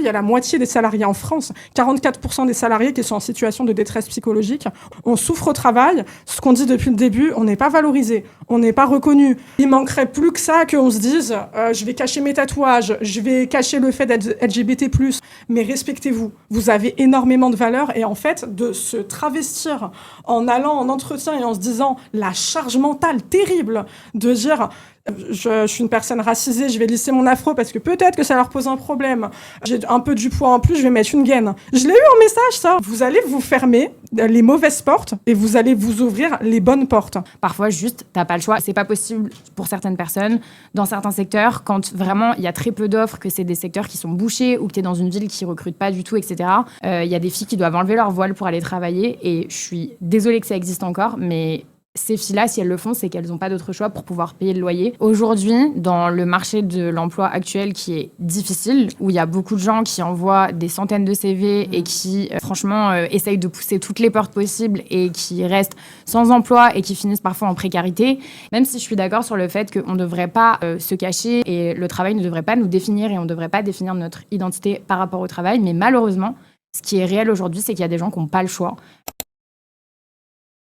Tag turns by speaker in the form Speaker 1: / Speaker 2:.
Speaker 1: Il y a la moitié des salariés en France, 44% des salariés qui sont en situation de détresse psychologique. On souffre au travail. Ce qu'on dit depuis le début, on n'est pas valorisé, on n'est pas reconnu. Il manquerait plus que ça qu'on se dise je vais cacher mes tatouages, je vais cacher le fait d'être LGBT+, mais respectez-vous. Vous avez énormément de valeur et en fait, de se travestir en allant en entretien et en se disant la charge mentale terrible de dire je suis une personne racisée, je vais lisser mon afro parce que peut-être que ça leur pose un problème. J'ai un peu du poids en plus, je vais mettre une gaine. Je l'ai eu en message, ça. Vous allez vous fermer les mauvaises portes et vous allez vous ouvrir les bonnes portes.
Speaker 2: Parfois, juste, t'as pas le choix. C'est pas possible pour certaines personnes, dans certains secteurs, quand vraiment il y a très peu d'offres, que c'est des secteurs qui sont bouchés ou que t'es dans une ville qui recrute pas du tout, etc. Il y a des filles qui doivent enlever leur voile pour aller travailler et je suis désolée que ça existe encore, mais ces filles-là, si elles le font, c'est qu'elles n'ont pas d'autre choix pour pouvoir payer le loyer. Aujourd'hui, dans le marché de l'emploi actuel qui est difficile, où il y a beaucoup de gens qui envoient des centaines de CV et qui, franchement, essayent de pousser toutes les portes possibles et qui restent sans emploi et qui finissent parfois en précarité, même si je suis d'accord sur le fait qu'on ne devrait pas se cacher et le travail ne devrait pas nous définir et on ne devrait pas définir notre identité par rapport au travail, mais malheureusement, ce qui est réel aujourd'hui, c'est qu'il y a des gens qui n'ont pas le choix.